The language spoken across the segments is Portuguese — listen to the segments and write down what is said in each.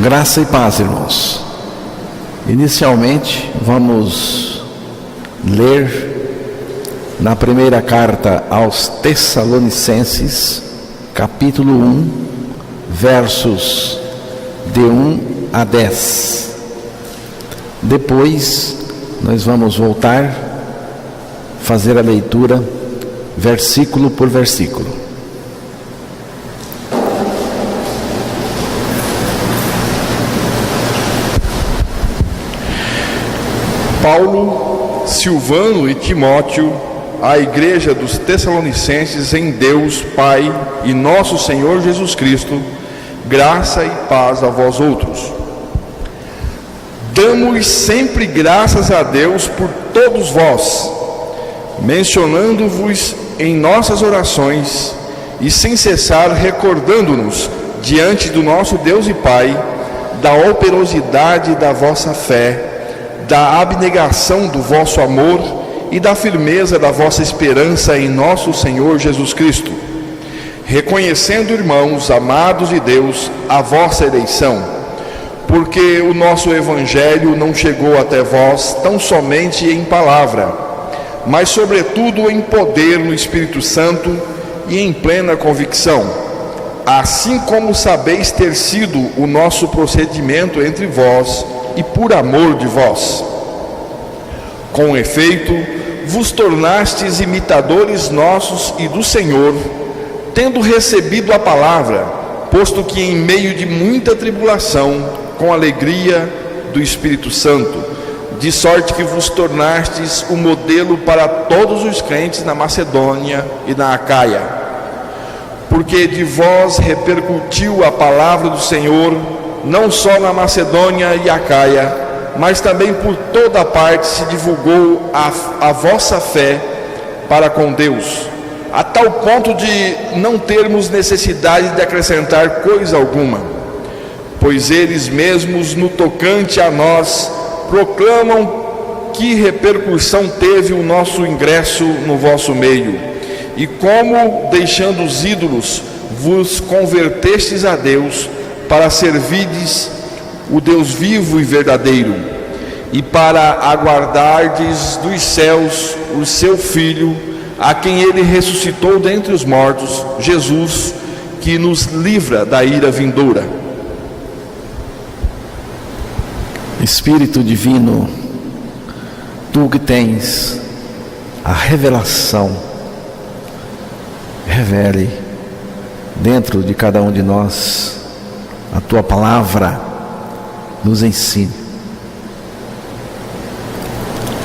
Graça e paz, irmãos. Inicialmente, vamos ler na primeira carta aos Tessalonicenses, capítulo 1, versos de 1 a 10. Depois, nós vamos voltar, fazer a leitura, versículo por versículo. Paulo, Silvano e Timóteo, à igreja dos Tessalonicenses em Deus, Pai e nosso Senhor Jesus Cristo, graça e paz a vós outros. Damos sempre graças a Deus por todos vós, mencionando-vos em nossas orações e sem cessar recordando-nos diante do nosso Deus e Pai da operosidade da vossa fé, da abnegação do vosso amor e da firmeza da vossa esperança em nosso Senhor Jesus Cristo, reconhecendo, irmãos amados de Deus, a vossa eleição, porque o nosso Evangelho não chegou até vós tão somente em palavra, mas sobretudo em poder no Espírito Santo e em plena convicção, assim como sabeis ter sido o nosso procedimento entre vós e por amor de vós. Com efeito, vos tornastes imitadores nossos e do Senhor, tendo recebido a palavra, posto que em meio de muita tribulação, com alegria do Espírito Santo, de sorte que vos tornastes o modelo para todos os crentes na Macedônia e na Acaia. Porque de vós repercutiu a palavra do Senhor, não só na Macedônia e Acaia, mas também por toda parte se divulgou a vossa fé para com Deus, a tal ponto de não termos necessidade de acrescentar coisa alguma, pois eles mesmos, no tocante a nós, proclamam que repercussão teve o nosso ingresso no vosso meio, e como, deixando os ídolos, vos convertestes a Deus, para servirdes o Deus vivo e verdadeiro, e para aguardardes dos céus o seu Filho, a quem ele ressuscitou dentre os mortos, Jesus, que nos livra da ira vindoura. Espírito Divino, tu que tens a revelação, revele dentro de cada um de nós a tua palavra, nos ensine.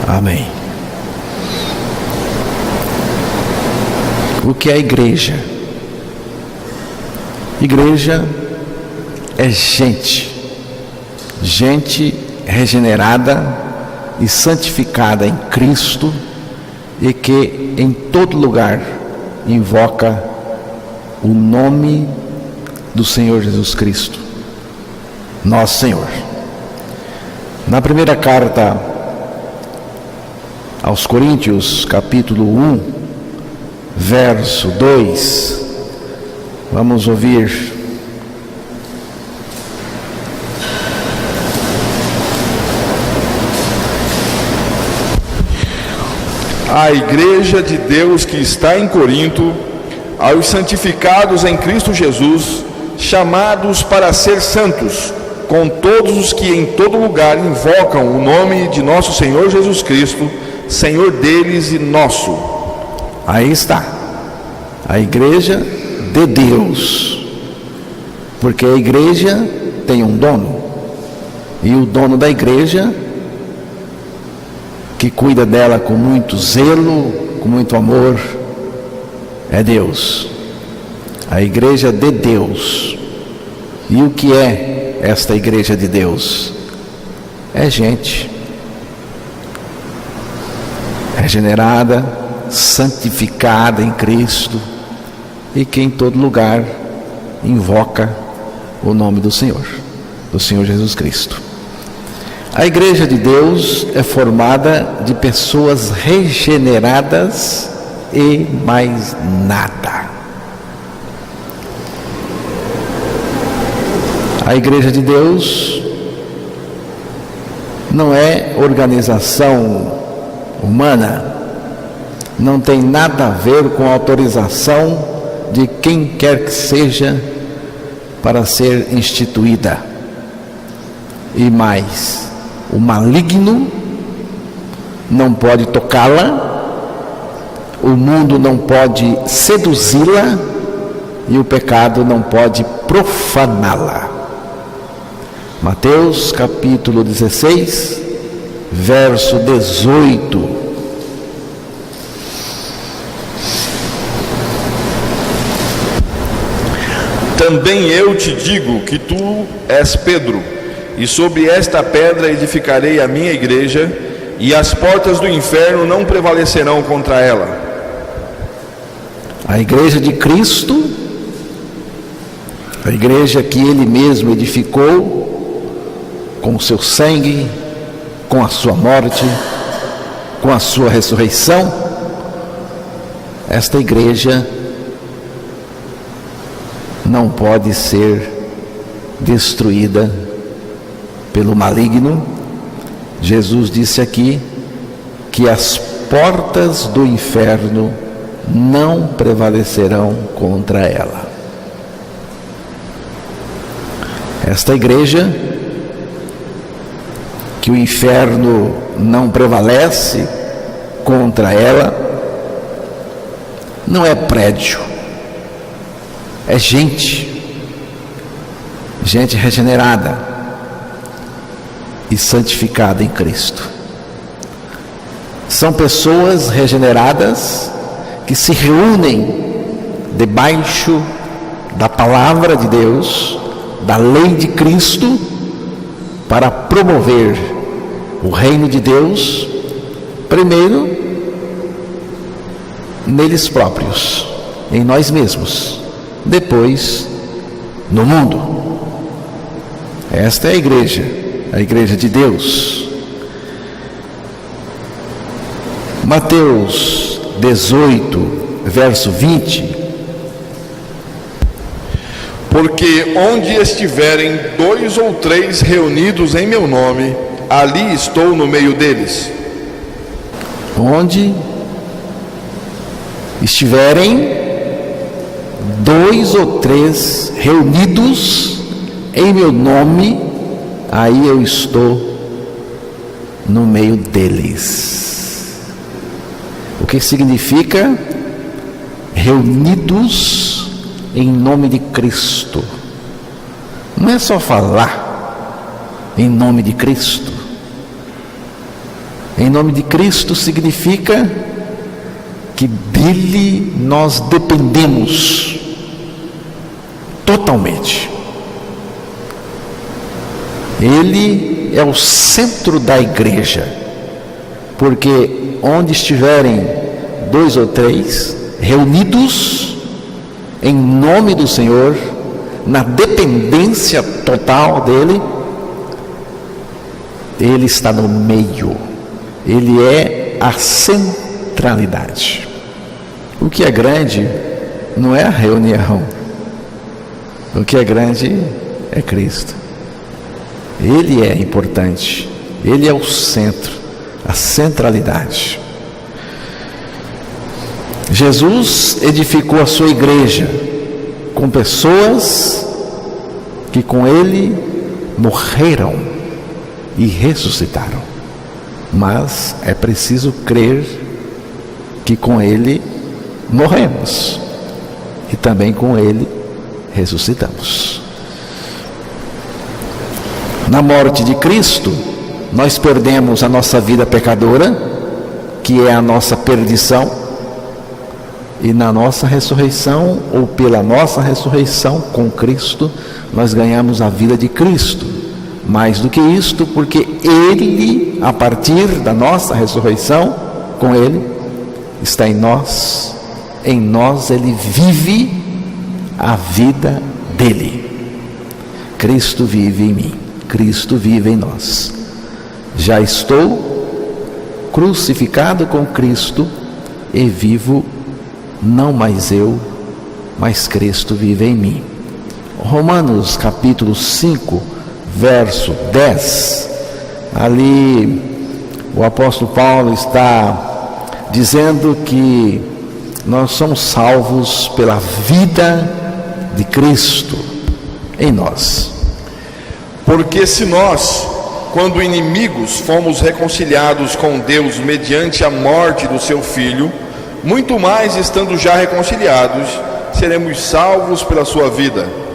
Amém. O que é a igreja? Igreja é gente regenerada e santificada em Cristo, e que em todo lugar invoca o nome do Senhor Jesus Cristo, nosso Senhor. Na primeira carta aos Coríntios, capítulo 1, verso 2, vamos ouvir: A igreja de Deus que está em Corinto, aos santificados em Cristo Jesus, chamados para ser santos, com todos os que em todo lugar invocam o nome de nosso Senhor Jesus Cristo, Senhor deles e nosso. Aí está, a igreja de Deus, porque a igreja tem um dono, e o dono da igreja, que cuida dela com muito zelo, com muito amor, é Deus. A igreja de Deus. E o que é esta igreja de Deus? É gente regenerada, santificada em Cristo, e que em todo lugar invoca o nome do Senhor Jesus Cristo. A igreja de Deus é formada de pessoas regeneradas e mais nada. A Igreja de Deus não é organização humana, não tem nada a ver com a autorização de quem quer que seja para ser instituída. E mais, o maligno não pode tocá-la, o mundo não pode seduzi-la e o pecado não pode profaná-la. Mateus capítulo 16, verso 18. Também eu te digo que tu és Pedro, e sobre esta pedra edificarei a minha igreja, e as portas do inferno não prevalecerão contra ela. A igreja de Cristo, a igreja que Ele mesmo edificou com o seu sangue, com a sua morte, com a sua ressurreição, esta igreja não pode ser destruída pelo maligno. Jesus disse aqui que as portas do inferno não prevalecerão contra ela. Esta igreja que o inferno não prevalece contra ela não é prédio, é gente regenerada e santificada em Cristo. São pessoas regeneradas que se reúnem debaixo da palavra de Deus, da lei de Cristo, para promover o reino de Deus, primeiro neles próprios, em nós mesmos, depois no mundo. Esta é a igreja de Deus. Mateus 18, verso 20. Porque onde estiverem 2 ou 3 reunidos em meu nome, ali estou no meio deles. Onde estiverem 2 ou 3 reunidos em meu nome, aí eu estou no meio deles. O que significa reunidos em nome de Cristo? Não é só falar em nome de Cristo. Em nome de Cristo significa que dele nós dependemos totalmente. Ele é o centro da igreja, porque onde estiverem 2 ou 3 reunidos em nome do Senhor, na dependência total dele, ele está no meio, ele é a centralidade. O que é grande não é a reunião, o que é grande é Cristo. Ele é importante, ele é o centro, a centralidade. Jesus edificou a sua igreja com pessoas que com ele morreram e ressuscitaram. Mas é preciso crer que com ele morremos e também com ele ressuscitamos. Na morte de Cristo, nós perdemos a nossa vida pecadora, que é a nossa perdição, e na nossa ressurreição, ou pela nossa ressurreição com Cristo, nós ganhamos a vida de Cristo. Mais do que isto, porque ele, a partir da nossa ressurreição com ele, está em nós ele vive a vida dele. Cristo vive em mim, Cristo vive em nós. Já estou crucificado com Cristo e vivo, não mais eu, mas Cristo vive em mim. Romanos capítulo 5, verso 10, ali o apóstolo Paulo está dizendo que nós somos salvos pela vida de Cristo em nós. Porque se nós, quando inimigos, fomos reconciliados com Deus mediante a morte do seu Filho, muito mais, estando já reconciliados, seremos salvos pela sua vida.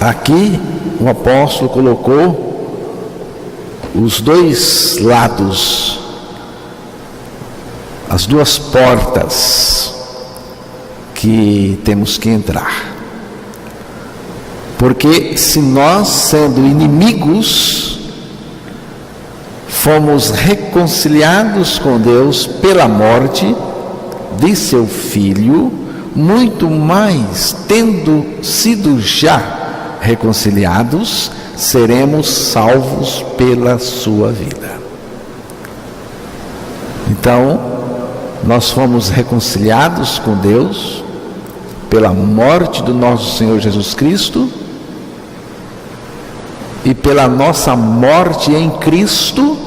Aqui o apóstolo colocou os dois lados, as duas portas que temos que entrar. Porque se nós, sendo inimigos, fomos reconciliados com Deus pela morte de seu Filho, muito mais, tendo sido já reconciliados, seremos salvos pela sua vida. Então, nós fomos reconciliados com Deus pela morte do nosso Senhor Jesus Cristo e pela nossa morte em Cristo,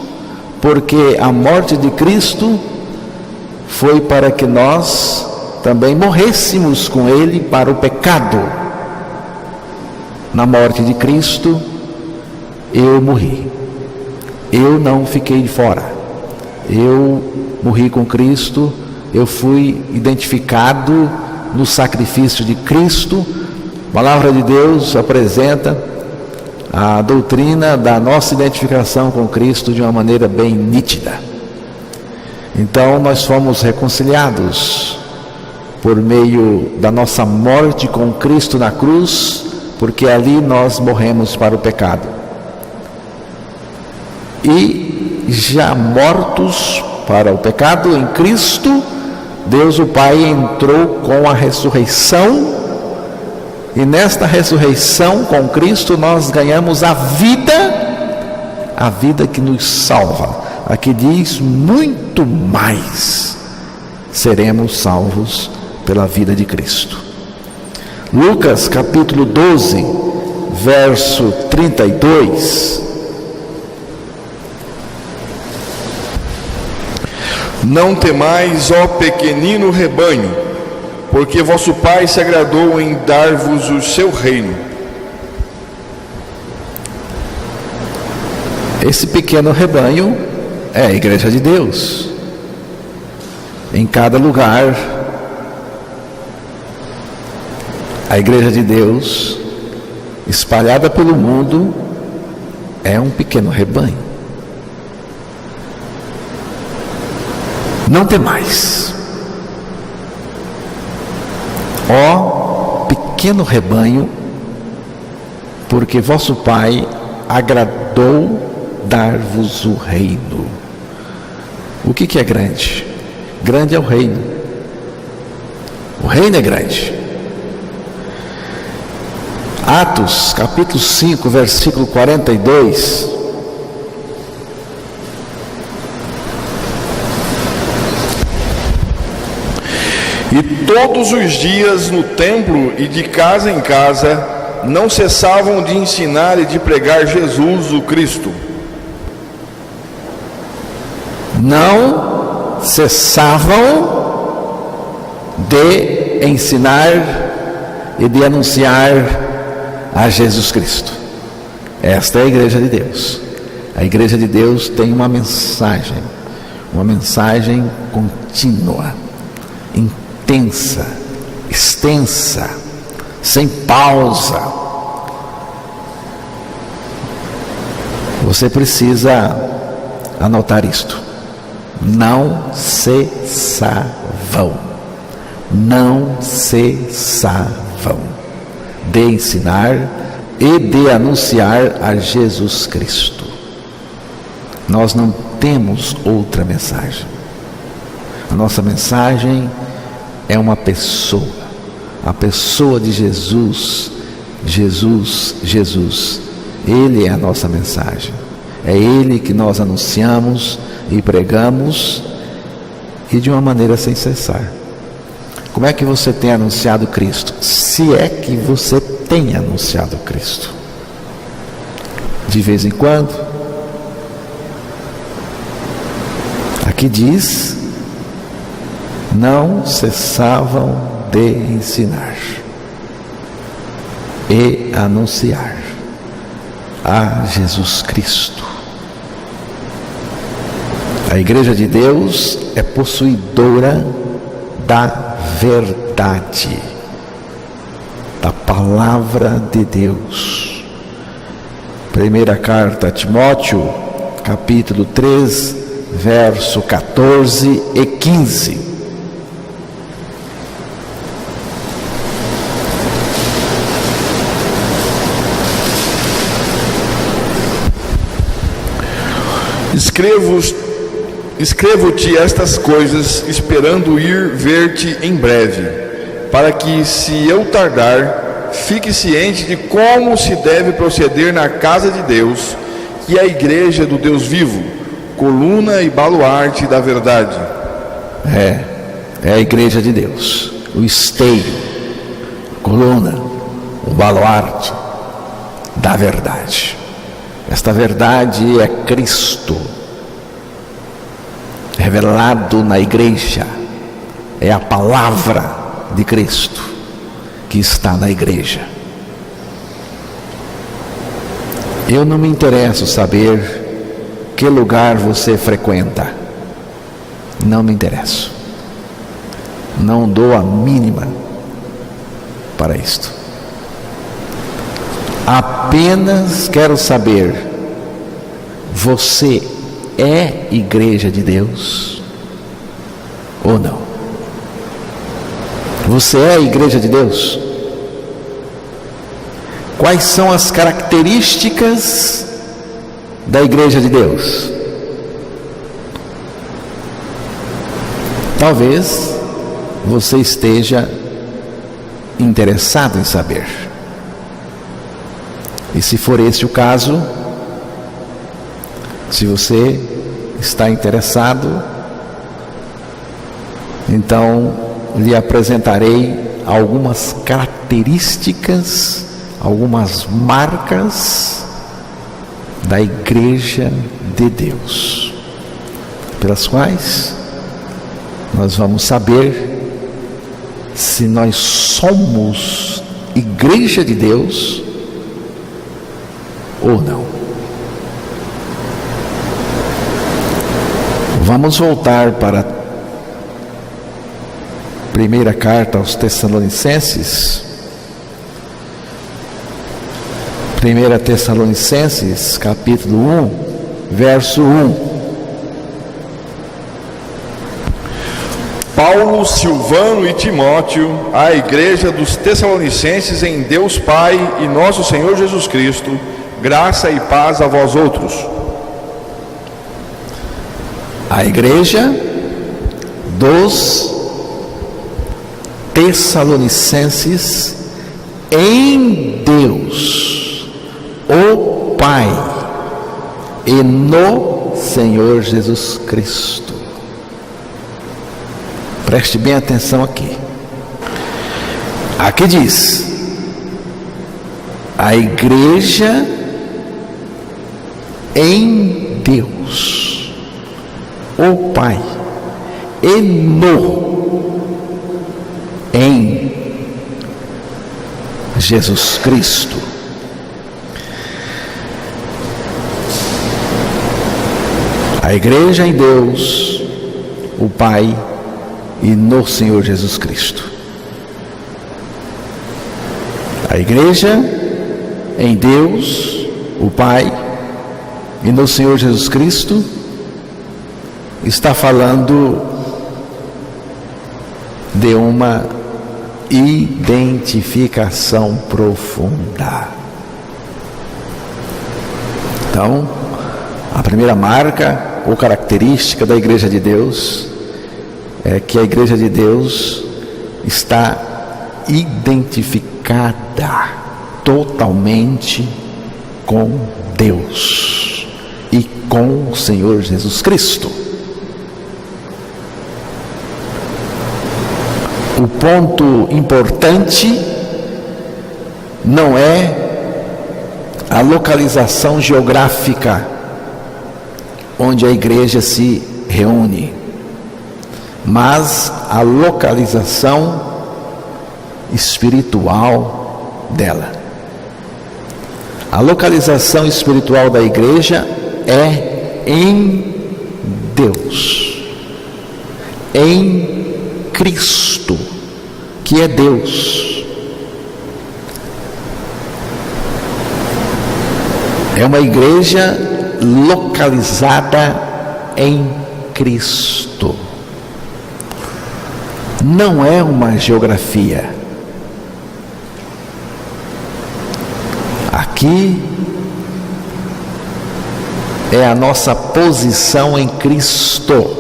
porque a morte de Cristo foi para que nós também morrêssemos com Ele para o pecado. Na morte de Cristo, eu morri. Eu não fiquei de fora. Eu morri com Cristo, eu fui identificado no sacrifício de Cristo. A palavra de Deus apresenta a doutrina da nossa identificação com Cristo de uma maneira bem nítida. Então nós fomos reconciliados por meio da nossa morte com Cristo na cruz, porque ali nós morremos para o pecado. E já mortos para o pecado em Cristo, Deus o Pai entrou com a ressurreição, e nesta ressurreição com Cristo nós ganhamos a vida que nos salva. Aqui diz: muito mais seremos salvos pela vida de Cristo. Lucas capítulo 12, verso 32. Não temais, ó pequenino rebanho, porque vosso Pai se agradou em dar-vos o seu reino. Esse pequeno rebanho é a igreja de Deus. Em cada lugar, a igreja de Deus, espalhada pelo mundo, é um pequeno rebanho. Não temais, ó pequeno rebanho, porque vosso Pai agradou dar-vos o reino. O que é grande? Grande é o reino. O reino é grande. Atos capítulo 5, versículo 42. E todos os dias no templo e de casa em casa não cessavam de ensinar e de pregar Jesus o Cristo. Não cessavam de ensinar e de anunciar a Jesus Cristo. Esta é a igreja de Deus. A igreja de Deus tem uma mensagem contínua, intensa, extensa, sem pausa. Você precisa anotar isto: não cessavam de ensinar e de anunciar a Jesus Cristo. Nós não temos outra mensagem. A nossa mensagem é uma pessoa, a pessoa de Jesus. Jesus. Ele é a nossa mensagem. É Ele que nós anunciamos e pregamos, e de uma maneira sem cessar. Como é que você tem anunciado Cristo? Se é que você tem anunciado Cristo. De vez em quando. Aqui diz: não cessavam de ensinar e anunciar a Jesus Cristo. A Igreja de Deus é possuidora da verdade, da palavra de Deus. Primeira carta a Timóteo, capítulo 3, verso 14 e 15. Escrevo-te estas coisas, esperando ir ver-te em breve, para que, se eu tardar, fique ciente de como se deve proceder na casa de Deus, que é a igreja do Deus vivo, coluna e baluarte da verdade. É a igreja de Deus, o esteio, a coluna, o baluarte da verdade. Esta verdade é Cristo revelado na igreja. É a palavra de Cristo que está na igreja. Eu não me interesso saber que lugar você frequenta. Não me interesso. Não dou a mínima para isto. Apenas quero saber: você é igreja de Deus ou não? Você é a igreja de Deus? Quais são as características da igreja de Deus? Talvez você esteja interessado em saber. E se for esse o caso, se você está interessado, então lhe apresentarei algumas características, algumas marcas da igreja de Deus, pelas quais nós vamos saber se nós somos igreja de Deus ou não. Vamos voltar para a primeira carta aos Tessalonicenses. 1 Tessalonicenses, capítulo 1, verso 1. Paulo, Silvano e Timóteo, à igreja dos Tessalonicenses em Deus Pai e nosso Senhor Jesus Cristo, graça e paz a vós outros. A igreja dos Tessalonicenses em Deus, o Pai, e no Senhor Jesus Cristo. Preste bem atenção aqui. Aqui diz: a igreja em Deus, o Pai, e em Jesus Cristo. A igreja em Deus, o Pai, e no Senhor Jesus Cristo. A igreja em Deus, o Pai, e no Senhor Jesus Cristo está falando de uma identificação profunda. Então, a primeira marca ou característica da igreja de Deus é que a igreja de Deus está identificada totalmente com Deus e com o Senhor Jesus Cristo. O ponto importante não é a localização geográfica onde a igreja se reúne, mas a localização espiritual dela. A localização espiritual da igreja é em Deus, em Cristo, que é Deus. É uma igreja localizada em Cristo. Não é uma geografia. Aqui é a nossa posição em Cristo.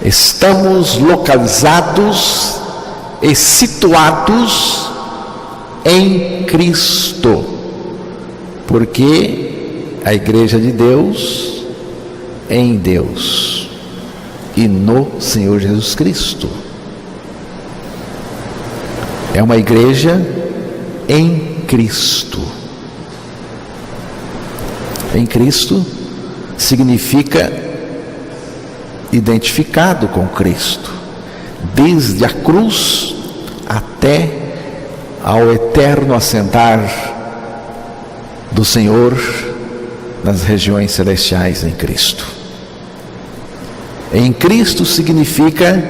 Estamos localizados e situados em Cristo, porque a igreja de Deus é em Deus e no Senhor Jesus Cristo. É uma igreja em Cristo. Em Cristo significa identificado com Cristo, desde a cruz até ao eterno assentar do Senhor nas regiões celestiais em Cristo. Em Cristo significa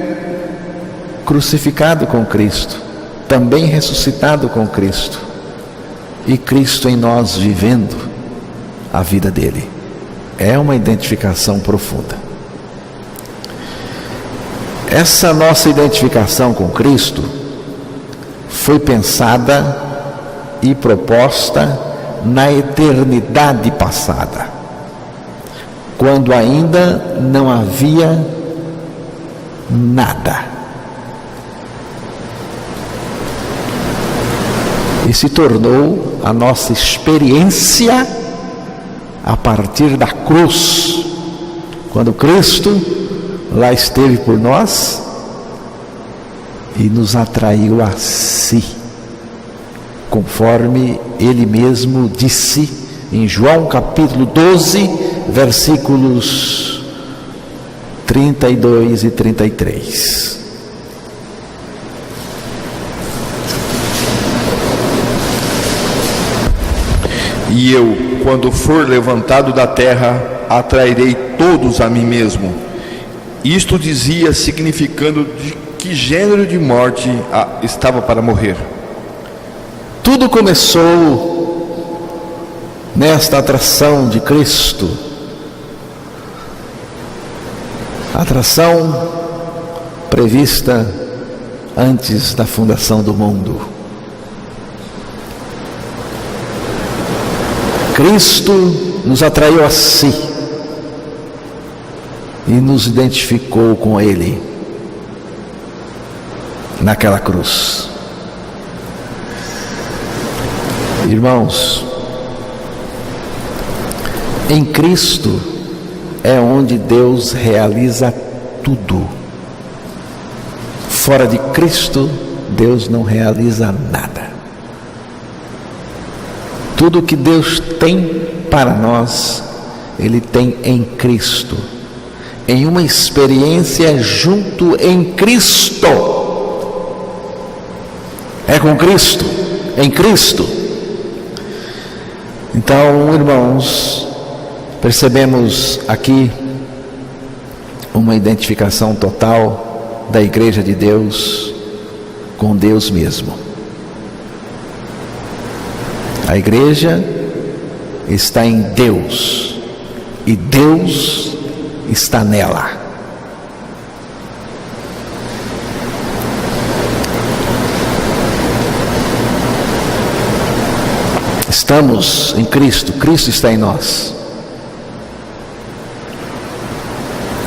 crucificado com Cristo, também ressuscitado com Cristo, e Cristo em nós vivendo a vida dele. É uma identificação profunda. Essa nossa identificação com Cristo foi pensada e proposta na eternidade passada, quando ainda não havia nada, e se tornou a nossa experiência a partir da cruz, quando Cristo lá esteve por nós e nos atraiu a si, conforme ele mesmo disse em João capítulo 12, versículos 32 e 33. E eu, quando for levantado da terra, atrairei todos a mim mesmo. Isto dizia, significando de que gênero de morte estava para morrer. Tudo começou nesta atração de Cristo, atração prevista antes da fundação do mundo. Cristo nos atraiu a si e nos identificou com Ele naquela cruz. Irmãos, em Cristo é onde Deus realiza tudo. Fora de Cristo, Deus não realiza nada. Tudo que Deus tem para nós, Ele tem em Cristo, em uma experiência junto em Cristo. É com Cristo, em Cristo. Então, irmãos, percebemos aqui uma identificação total da Igreja de Deus com Deus mesmo. A igreja está em Deus e Deus está nela. Estamos em Cristo, Cristo está em nós.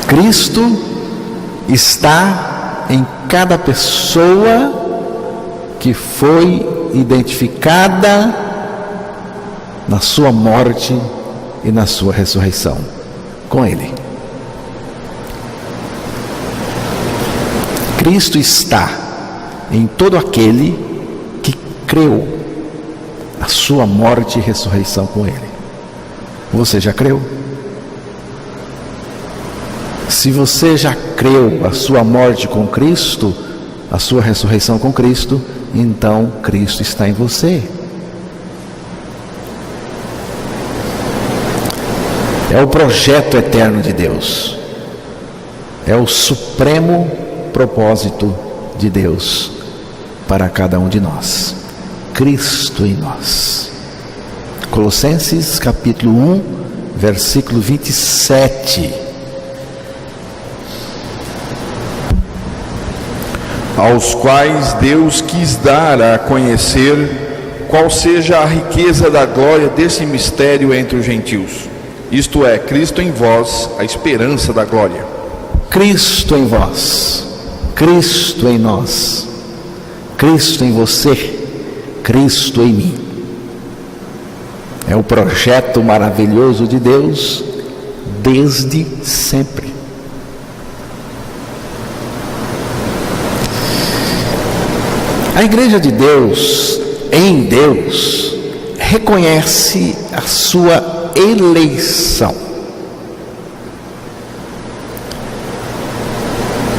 Cristo está em cada pessoa que foi identificada na sua morte e na sua ressurreição com Ele. Cristo está em todo aquele que creu a sua morte e ressurreição com Ele. Você já creu? Se você já creu a sua morte com Cristo, a sua ressurreição com Cristo, então Cristo está em você. É o projeto eterno de Deus. É o supremo propósito de Deus para cada um de nós. Cristo em nós. Colossenses capítulo 1, versículo 27. Aos quais Deus quis dar a conhecer qual seja a riqueza da glória desse mistério entre os gentios. Isto é, Cristo em vós, a esperança da glória. Cristo em vós, Cristo em nós, Cristo em você, Cristo em mim. É o projeto maravilhoso de Deus desde sempre. A Igreja de Deus, em Deus, reconhece a sua eleição.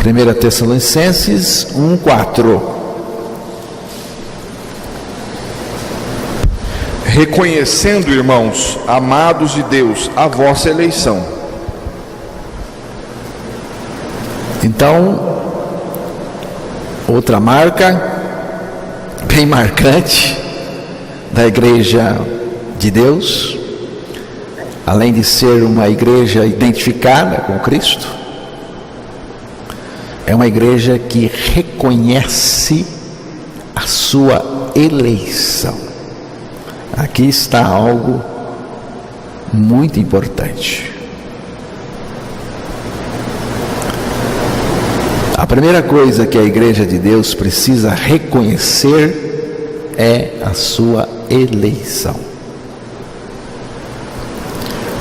1 Tessalonicenses 1:4. Reconhecendo, irmãos, amados de Deus, a vossa eleição. Então, outra marca bem marcante da Igreja de Deus, além de ser uma igreja identificada com Cristo, é uma igreja que reconhece a sua eleição. Aqui está algo muito importante. A primeira coisa que a Igreja de Deus precisa reconhecer é a sua eleição.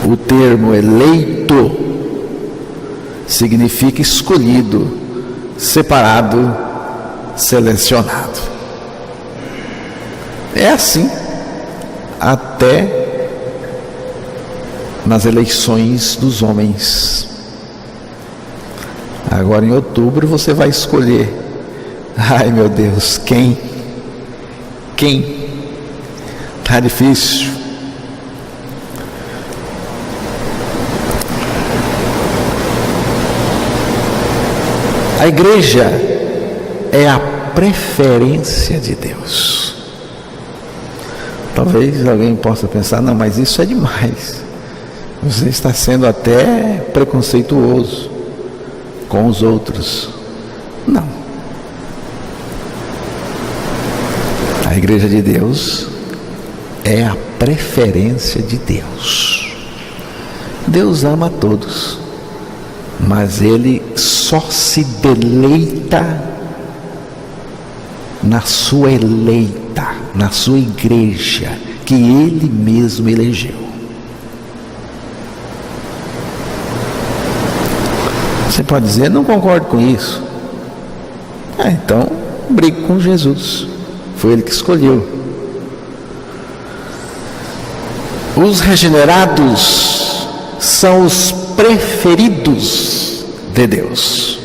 O termo eleito significa escolhido, separado, selecionado. É assim até nas eleições dos homens. Agora em outubro você vai escolher. Ai meu Deus, quem? Tá difícil. A igreja é a preferência de Deus. Talvez alguém possa pensar, não, mas isso é demais. Você está sendo até preconceituoso com os outros. Não. A igreja de Deus é a preferência de Deus. Deus ama a todos, mas Ele só se deleita na sua eleita, na sua igreja, que Ele mesmo elegeu. Você pode dizer, não concordo com isso. Então, brigue com Jesus. Foi Ele que escolheu. Os regenerados são os preferidos de Deus.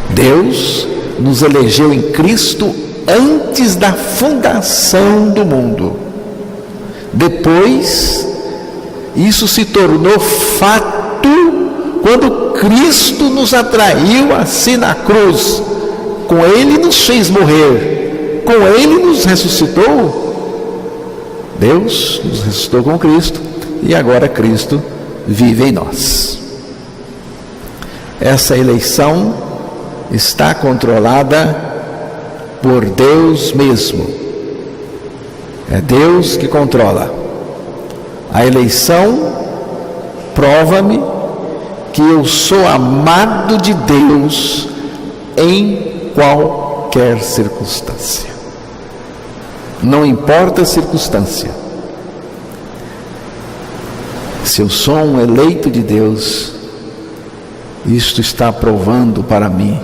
Deus nos elegeu em Cristo antes da fundação do mundo. Depois, isso se tornou fato quando Cristo nos atraiu a si na cruz. Com Ele nos fez morrer, com Ele nos ressuscitou. Deus nos ressuscitou com Cristo e agora Cristo vive em nós. Essa eleição está controlada por Deus mesmo. É Deus que controla. A eleição prova-me que eu sou amado de Deus em qualquer circunstância. Não importa a circunstância. Se eu sou um eleito de Deus, Isto está provando para mim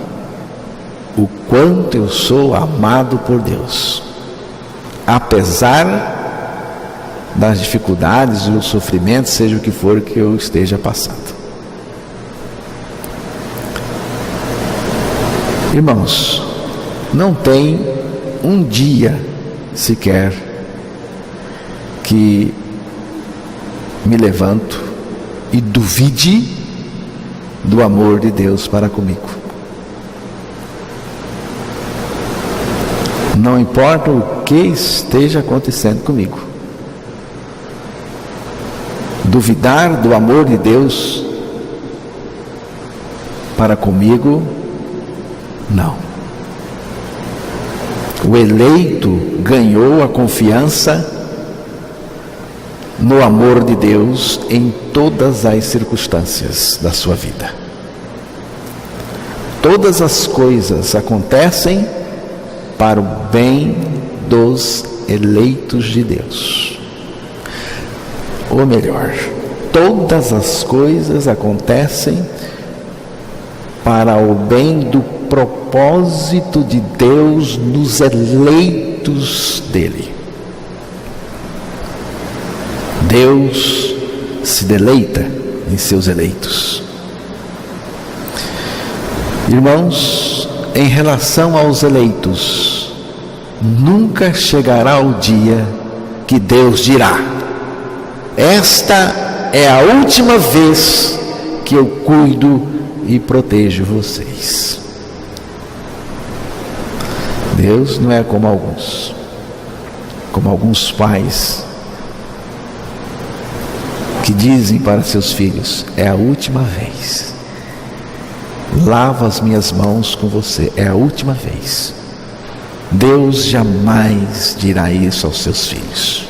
o quanto eu sou amado por Deus, apesar das dificuldades e os sofrimentos, seja o que for que eu esteja passando. Irmãos, não tem um dia sequer que me levanto e duvide do amor de Deus para comigo. Não importa o que esteja acontecendo comigo, duvidar do amor de Deus para comigo, não. O eleito ganhou a confiança no amor de Deus em todas as circunstâncias da sua vida. Todas as coisas acontecem para o bem dos eleitos de Deus. Ou melhor, todas as coisas acontecem para o bem do propósito de Deus nos eleitos dele. Deus se deleita em seus eleitos. Irmãos, em relação aos eleitos, nunca chegará o dia que Deus dirá: esta é a última vez que eu cuido e protejo vocês. Deus não é como alguns pais que dizem para seus filhos: é a última vez, lavo as minhas mãos com você, é a última vez. Deus jamais dirá isso aos seus filhos.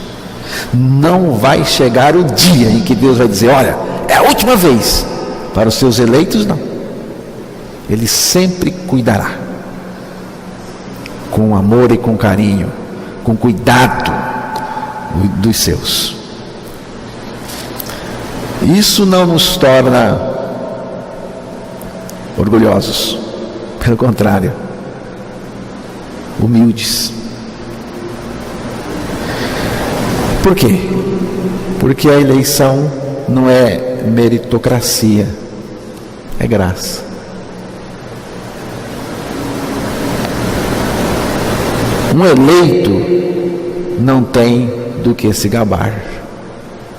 Não vai chegar o dia em que Deus vai dizer: olha, é a última vez. Para os seus eleitos, não. Ele sempre cuidará, com amor e com carinho, com cuidado dos seus. Isso não nos torna orgulhosos, pelo contrário, humildes. Por quê? Porque a eleição não é meritocracia, é graça. Um eleito não tem do que se gabar,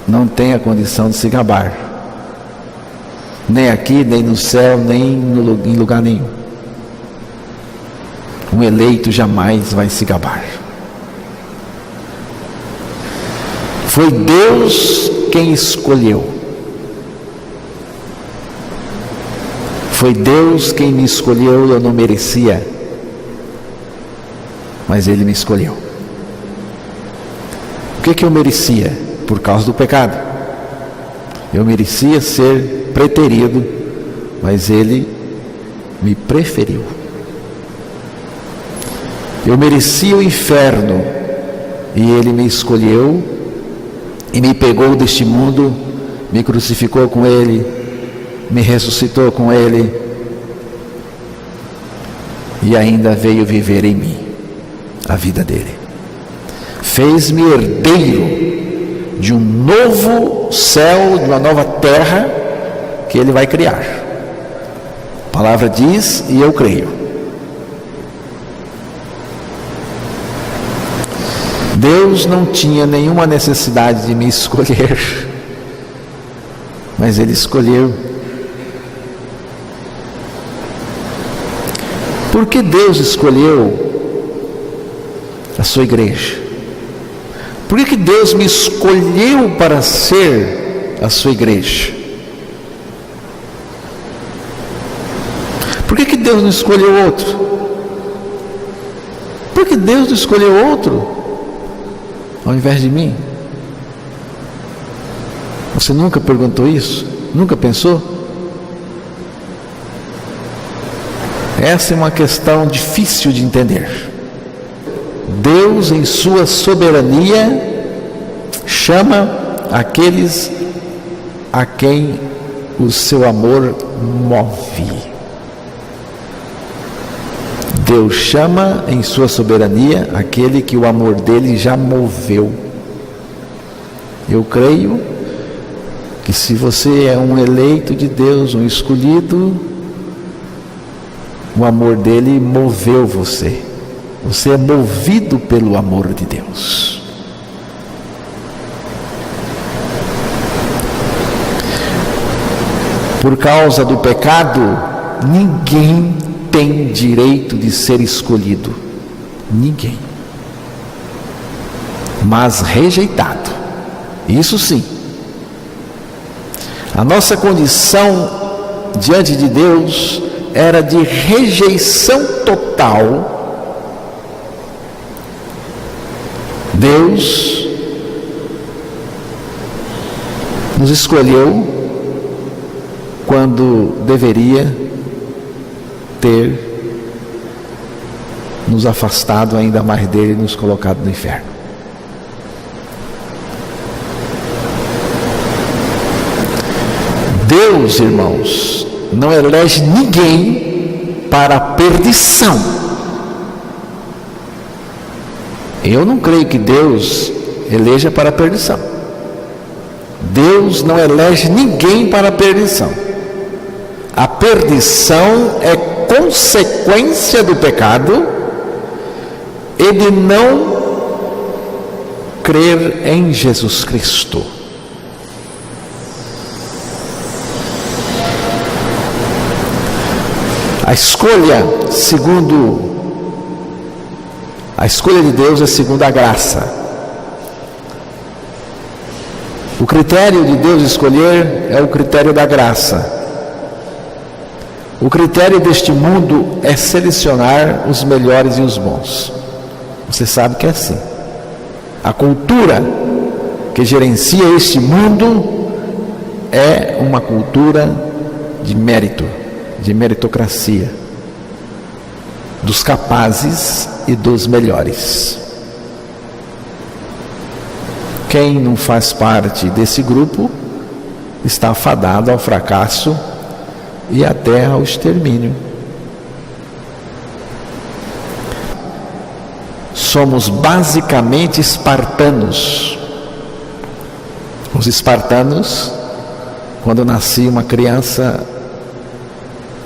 não tem a condição de se gabar, nem aqui, nem no céu, nem em lugar nenhum. Um eleito jamais vai se gabar. Foi Deus quem escolheu. Foi Deus quem me escolheu, eu não merecia, mas Ele me escolheu. O que eu merecia? Por causa do pecado. Eu merecia ser preterido, mas Ele me preferiu. Eu merecia o inferno, e Ele me escolheu e me pegou deste mundo, me crucificou com Ele, me ressuscitou com Ele e ainda veio viver em mim a vida dele. Fez-me herdeiro de um novo céu, de uma nova terra que Ele vai criar. A palavra diz, e eu creio. Deus não tinha nenhuma necessidade de me escolher, mas Ele escolheu. Por que Deus escolheu a sua igreja? Por que Deus me escolheu para ser a sua igreja? Por que Deus não escolheu outro? Por que Deus não escolheu outro ao invés de mim? Você nunca perguntou isso? Nunca pensou? Essa é uma questão difícil de entender. Deus, em sua soberania, chama aqueles a quem o seu amor move. Deus chama em sua soberania aquele que o amor dele já moveu. Eu creio que se você é um eleito de Deus, um escolhido, o amor dele moveu você. Você é movido pelo amor de Deus. Por causa do pecado, ninguém tem direito de ser escolhido. Ninguém. Mas rejeitado. Isso sim. A nossa condição diante de Deus era de rejeição total. Deus nos escolheu quando deveria ter nos afastado ainda mais dele e nos colocado no inferno. Deus, irmãos, não elege ninguém para a perdição. Eu não creio que Deus eleja para a perdição. Deus não elege ninguém para a perdição. A perdição é consequência do pecado e de não crer em Jesus Cristo. A escolha de Deus é segundo a graça. O critério de Deus escolher é o critério da graça. O critério deste mundo é selecionar os melhores e os bons. Você sabe que é assim. A cultura que gerencia este mundo é uma cultura de mérito, de meritocracia, dos capazes e dos melhores. Quem não faz parte desse grupo está fadado ao fracasso e até ao extermínio. Somos basicamente espartanos. Os espartanos, quando nascia uma criança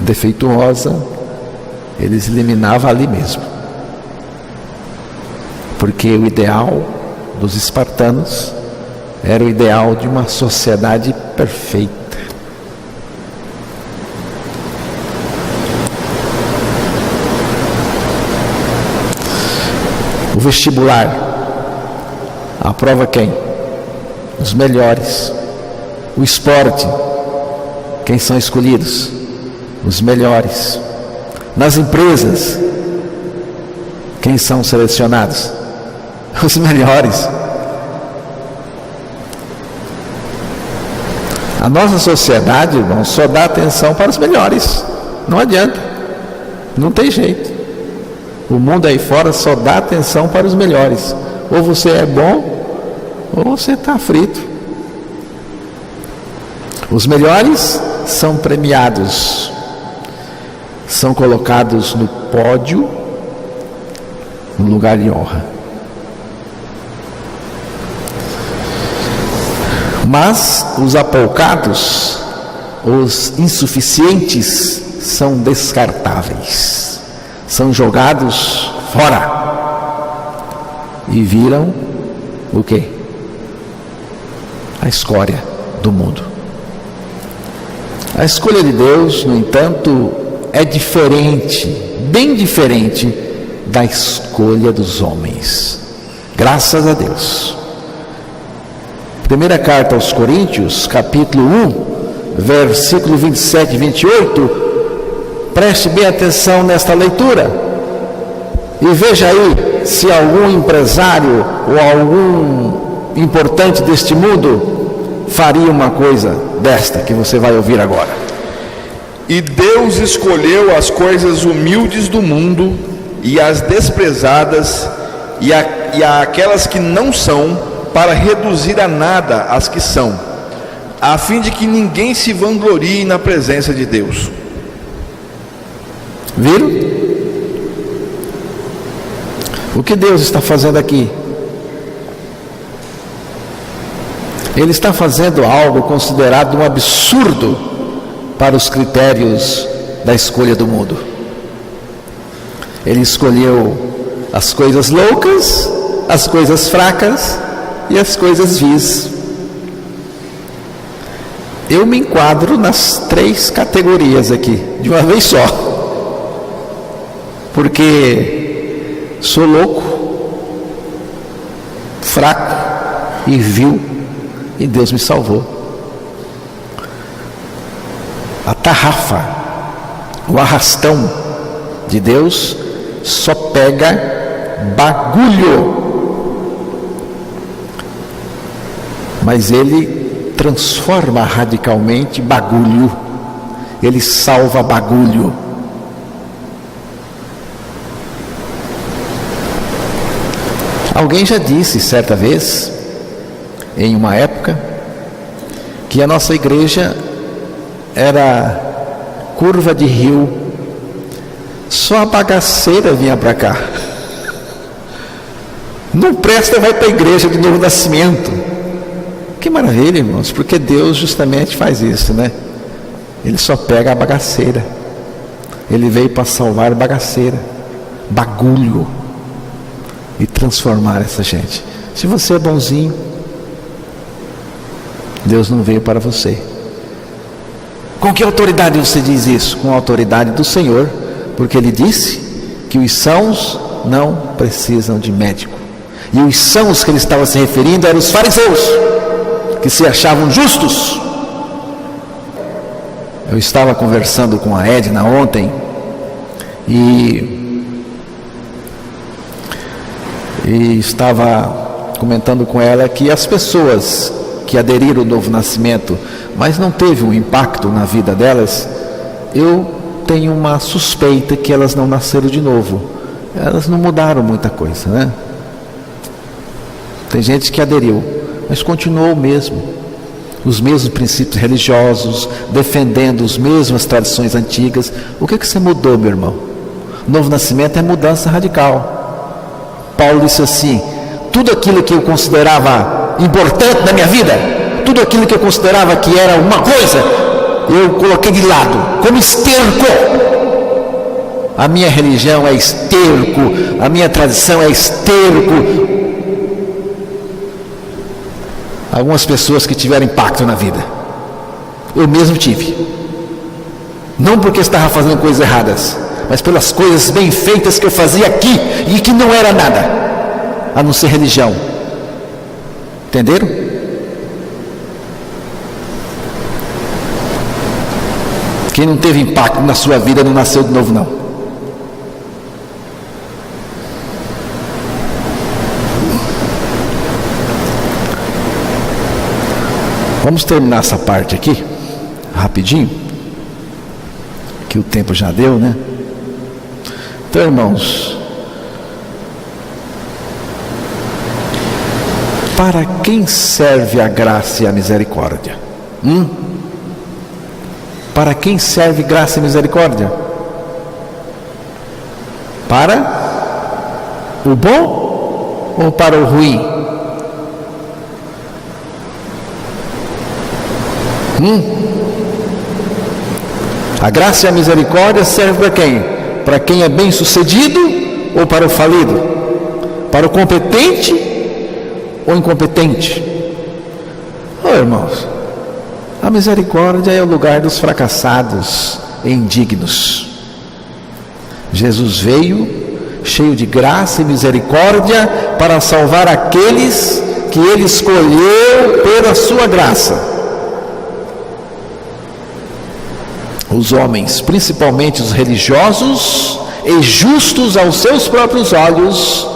defeituosa, eles eliminavam ali mesmo, porque o ideal dos espartanos era o ideal de uma sociedade perfeita. O vestibular aprova quem? Os melhores. O esporte, quem são escolhidos? Os melhores. Nas empresas, quem são selecionados? Os melhores. A nossa sociedade, irmão, só dá atenção para os melhores. Não adianta. Não tem jeito. O mundo aí fora só dá atenção para os melhores. Ou você é bom, ou você está frito. Os melhores são premiados. São colocados no pódio, no lugar de honra. Mas os apoucados, os insuficientes, são descartáveis. São jogados fora. E viram o quê? A escória do mundo. A escolha de Deus, no entanto, é diferente, bem diferente da escolha dos homens. Graças a Deus. Primeira carta aos Coríntios, capítulo 1, versículo 27 e 28. Preste bem atenção nesta leitura. E veja aí se algum empresário ou algum importante deste mundo faria uma coisa desta que você vai ouvir agora. E Deus escolheu as coisas humildes do mundo e as desprezadas e aquelas que não são, para reduzir a nada as que são, a fim de que ninguém se vanglorie na presença de Deus. Viram? O que Deus está fazendo aqui? Ele está fazendo algo considerado um absurdo para os critérios da escolha do mundo. Ele escolheu as coisas loucas, as coisas fracas e as coisas vis. Eu me enquadro nas 3 categorias aqui, de uma vez só. Porque sou louco, fraco e vil, e Deus me salvou. A tarrafa, o arrastão de Deus só pega bagulho, mas Ele transforma radicalmente bagulho. Ele salva bagulho. Alguém já disse certa vez, em uma época, que a nossa igreja era curva de rio, só a bagaceira vinha para cá. Não presta, vai para a igreja de Novo Nascimento. Que maravilha, irmãos, porque Deus justamente faz isso, né? Ele só pega a bagaceira. Ele veio para salvar bagaceira, bagulho, e transformar essa gente. Se você é bonzinho, Deus não veio para você. Com que autoridade você diz isso? Com a autoridade do Senhor, porque Ele disse que os sãos não precisam de médico. E os sãos que Ele estava se referindo eram os fariseus, que se achavam justos. Eu estava conversando com a Edna ontem e estava comentando com ela que as pessoas que aderiram ao Novo Nascimento, mas não teve um impacto na vida delas, eu tenho uma suspeita que elas não nasceram de novo. Elas não mudaram muita coisa, né? Tem gente que aderiu, mas continuou o mesmo, os mesmos princípios religiosos, defendendo as mesmas tradições antigas. O que você mudou, meu irmão? Novo Nascimento é mudança radical. Paulo disse assim: tudo aquilo que eu considerava importante na minha vida, tudo aquilo que eu considerava que era uma coisa, eu coloquei de lado, como esterco. A minha religião é esterco, a minha tradição é esterco. Algumas pessoas que tiveram impacto na vida, eu mesmo tive, não porque estava fazendo coisas erradas, mas pelas coisas bem feitas que eu fazia aqui, e que não era nada, a não ser religião. Entenderam? Quem não teve impacto na sua vida não nasceu de novo, não. Vamos terminar essa parte aqui, rapidinho, que o tempo já deu, né? Então, irmãos, para quem serve a graça e a misericórdia? Para quem serve graça e misericórdia? Para o bom ou para o ruim? A graça e a misericórdia servem para quem? Para quem é bem sucedido ou para o falido? Para o competente ou incompetente? Irmãos, a misericórdia é o lugar dos fracassados e indignos. Jesus veio cheio de graça e misericórdia para salvar aqueles que Ele escolheu pela sua graça. Os homens, principalmente os religiosos e justos aos seus próprios olhos,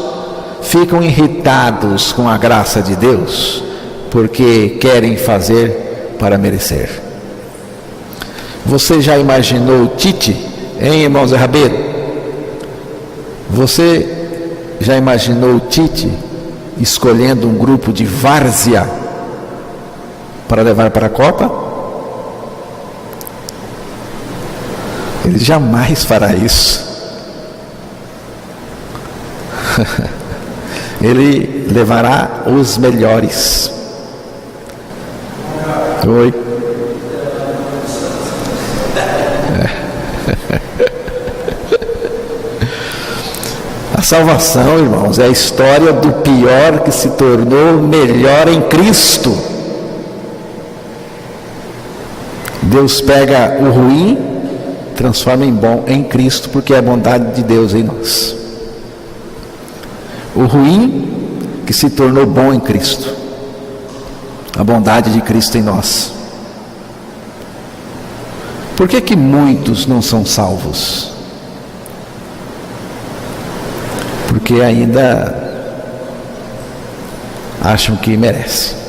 ficam irritados com a graça de Deus, porque querem fazer para merecer. Você já imaginou Tite, hein, irmão Zé Rabeiro? Você já imaginou Tite escolhendo um grupo de várzea para levar para a Copa? Ele jamais fará isso. Ele levará os melhores. Oi. A salvação, irmãos, é a história do pior que se tornou melhor em Cristo. Deus pega o ruim, transforma em bom em Cristo, porque é a bondade de Deus em nós. O ruim que se tornou bom em Cristo, a bondade de Cristo em nós. Por que muitos não são salvos? Porque ainda acham que merece.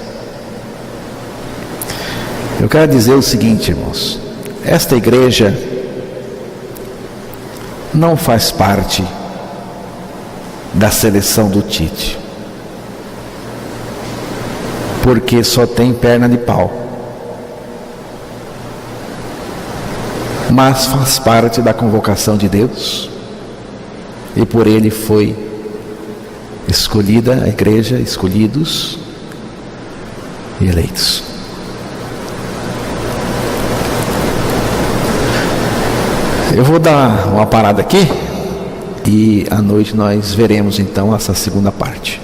Eu quero dizer o seguinte, irmãos: esta igreja não faz parte da seleção do Tite, porque só tem perna de pau, mas faz parte da convocação de Deus, e por Ele foi escolhida a igreja, escolhidos e eleitos. Eu vou dar uma parada aqui, e à noite nós veremos então essa segunda parte.